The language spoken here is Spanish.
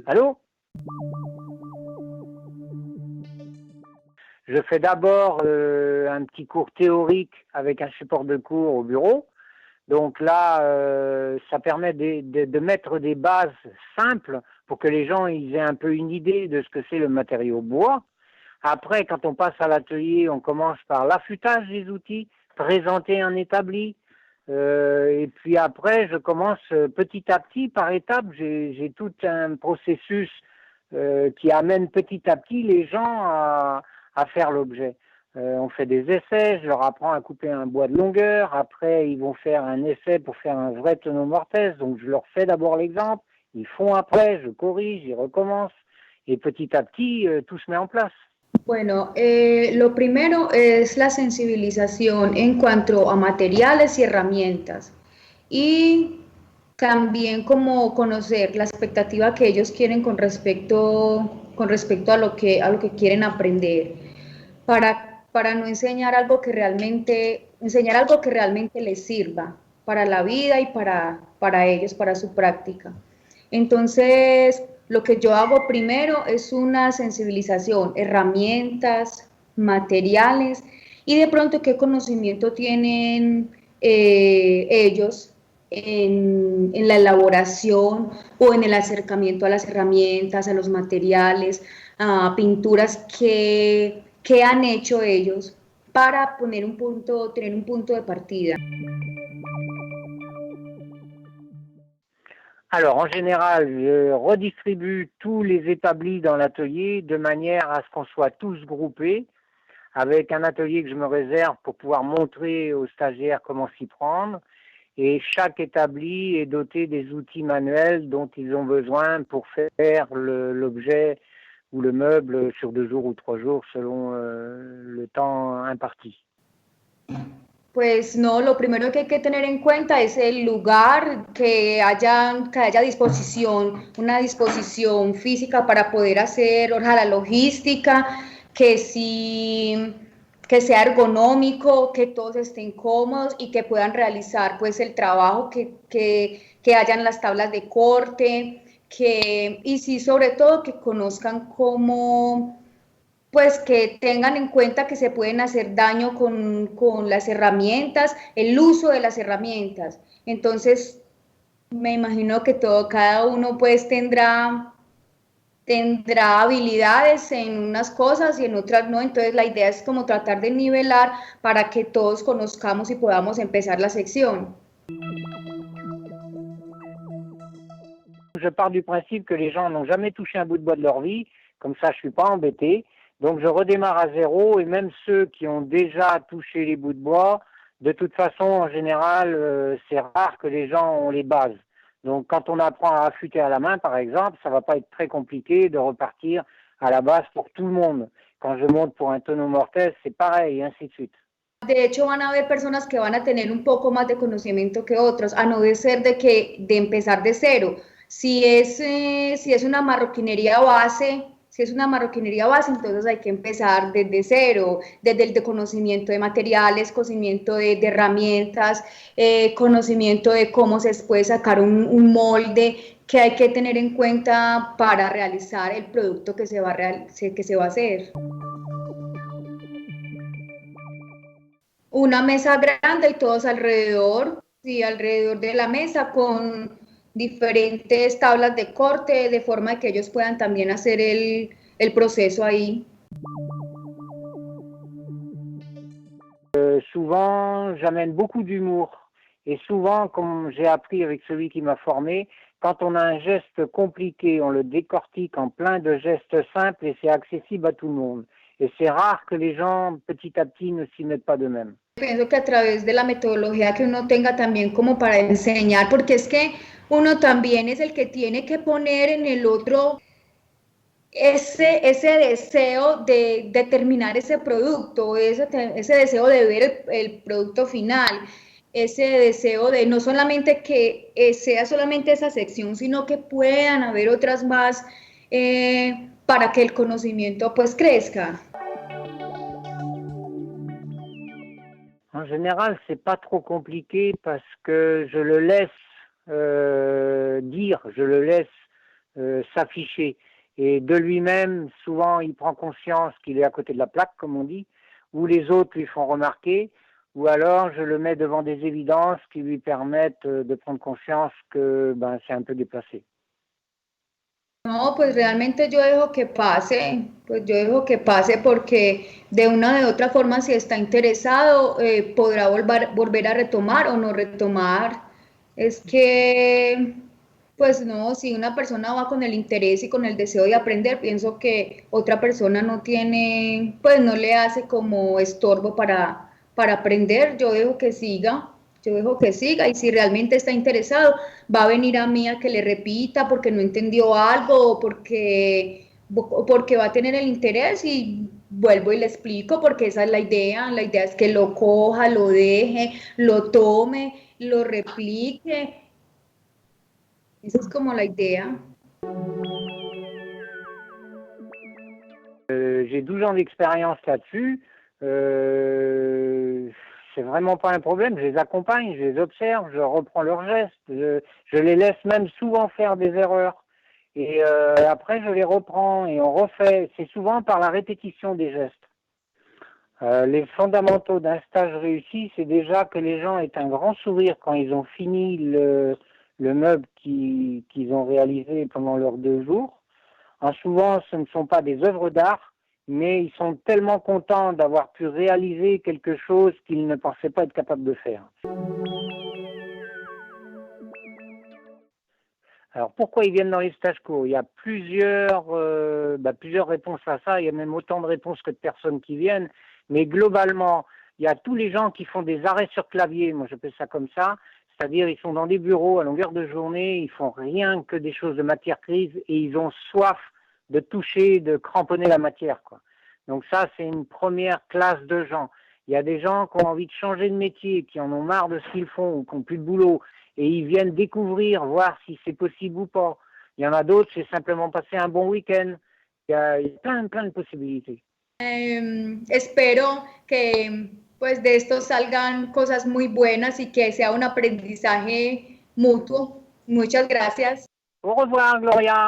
Allô? Je fais d'abord un petit cours théorique avec un support de cours au bureau. Donc là, ça permet de mettre des bases simples pour que les gens ils aient un peu une idée de ce que c'est le matériau bois. Après, quand on passe à l'atelier, on commence par l'affûtage des outils, présenter un établi. Et puis après, je commence petit à petit, par étapes. J'ai tout un processus qui amène petit à petit les gens à faire l'objet. On fait des essais, je leur apprends à couper un bois de longueur. Après, ils vont faire un essai pour faire un vrai tonneau mortaise. Donc, je leur fais d'abord l'exemple. Ils font après, je corrige, ils recommencent. Et petit à petit, tout se met en place. Bueno, lo primero es la sensibilización en cuanto a materiales y herramientas y también como conocer la expectativa que ellos quieren con respecto a lo que quieren aprender para no enseñar algo que realmente les sirva para la vida y para ellos, para su práctica. Entonces, lo que yo hago primero es una sensibilización, herramientas, materiales y de pronto qué conocimiento tienen ellos en la elaboración o en el acercamiento a las herramientas, a los materiales, a pinturas que han hecho ellos para tener un punto de partida. Alors, en général, je redistribue tous les établis dans l'atelier de manière à ce qu'on soit tous groupés, avec un atelier que je me réserve pour pouvoir montrer aux stagiaires comment s'y prendre. Et chaque établi est doté des outils manuels dont ils ont besoin pour faire l'objet ou le meuble sur 2 jours ou 3 jours selon le temps imparti. Pues no, lo primero que hay que tener en cuenta es el lugar, que haya disposición, una disposición física para poder hacer, o sea, la logística, que sí, que sea ergonómico, que todos estén cómodos y que puedan realizar pues el trabajo, que hayan las tablas de corte, y sí, sobre todo que conozcan cómo pues que tengan en cuenta que se pueden hacer daño con las herramientas, el uso de las herramientas. Entonces, me imagino que cada uno pues tendrá habilidades en unas cosas y en otras no. Entonces, la idea es como tratar de nivelar para que todos conozcamos y podamos empezar la sección. Je pars du principe que les gens n'ont jamais touché un bout de bois de leur vie, comme ça je suis pas embêté. Donc je redémarre à zéro et même ceux qui ont déjà touché les bouts de bois, de toute façon en général c'est rare que les gens ont les bases. Donc quand on apprend à affûter à la main par exemple, ça va pas être très compliqué de repartir à la base pour tout le monde. Quand je monte pour un tonneau mortaise, c'est pareil et ainsi de suite. De hecho, van a haber personas que van a tener un poco más de conocimiento que otros, a no de ser de empezar de cero. Si es una marroquinería base, si es una marroquinería base, entonces hay que empezar desde cero, desde el de conocimiento de materiales, conocimiento de herramientas, conocimiento de cómo se puede sacar un molde que hay que tener en cuenta para realizar el producto que que se va a hacer. Una mesa grande y todos alrededor, sí, alrededor de la mesa con diferentes tablas de corte, de forma que ellos puedan también hacer el proceso ahí. Souvent, j'amène beaucoup d'humour. Et souvent, comme j'ai appris avec celui qui m'a formé, quand on a un geste compliqué, on le décortique en plein de gestes simples et c'est accessible à tout le monde. Et c'est rare que les gens, petit à petit, ne s'y mettent pas d'eux-mêmes. Pienso que a través de la metodología que uno tenga también como para enseñar, porque es que uno también es el que tiene que poner en el otro ese deseo de terminar ese producto, ese deseo de ver el producto final, ese deseo de no solamente que sea solamente esa sección, sino que puedan haber otras más para que el conocimiento pues crezca. En général, c'est pas trop compliqué parce que je le laisse dire, je le laisse s'afficher. Et de lui-même, souvent, il prend conscience qu'il est à côté de la plaque, comme on dit, ou les autres lui font remarquer, ou alors je le mets devant des évidences qui lui permettent de prendre conscience que c'est un peu déplacé. No, pues realmente yo dejo que pase, pues yo dejo que pase porque de una de otra forma si está interesado podrá volver a retomar o no retomar. Es que, pues no, si una persona va con el interés y con el deseo de aprender, pienso que otra persona no tiene, pues no le hace como estorbo para aprender, yo dejo que siga. Yo dejo que siga y si realmente está interesado, va a venir a mí a que le repita porque no entendió algo o porque va a tener el interés y vuelvo y le explico porque esa es la idea es que lo coja, lo deje, lo tome, lo replique, esa es como la idea. J'ai 12 ans d'expérience là-dessus. C'est vraiment pas un problème. Je les accompagne, je les observe, je reprends leurs gestes. Je les laisse même souvent faire des erreurs. Et après, je les reprends et on refait. C'est souvent par la répétition des gestes. Les fondamentaux d'un stage réussi, c'est déjà que les gens aient un grand sourire quand ils ont fini le meuble qu'ils ont réalisé pendant leurs 2 jours. Souvent, ce ne sont pas des œuvres d'art, mais ils sont tellement contents d'avoir pu réaliser quelque chose qu'ils ne pensaient pas être capables de faire. Alors, pourquoi ils viennent dans les stages courts? Il y a plusieurs réponses à ça. Il y a même autant de réponses que de personnes qui viennent. Mais globalement, il y a tous les gens qui font des arrêts sur clavier. Moi, j'appelle ça comme ça. C'est-à-dire, ils sont dans des bureaux à longueur de journée. Ils font rien que des choses de matière grise et ils ont soif de toucher, de cramponner la matière, quoi. Donc ça, c'est une première classe de gens. Il y a des gens qui ont envie de changer de métier, qui en ont marre de ce qu'ils font ou qui n'ont plus de boulot. Et ils viennent découvrir, voir si c'est possible ou pas. Il y en a d'autres, c'est simplement passer un bon week-end. Il y a plein de possibilités. Espero que pues de esto salgan cosas muy buenas y que sea un aprendizaje mutuo. Muchas gracias. Au revoir, Gloria.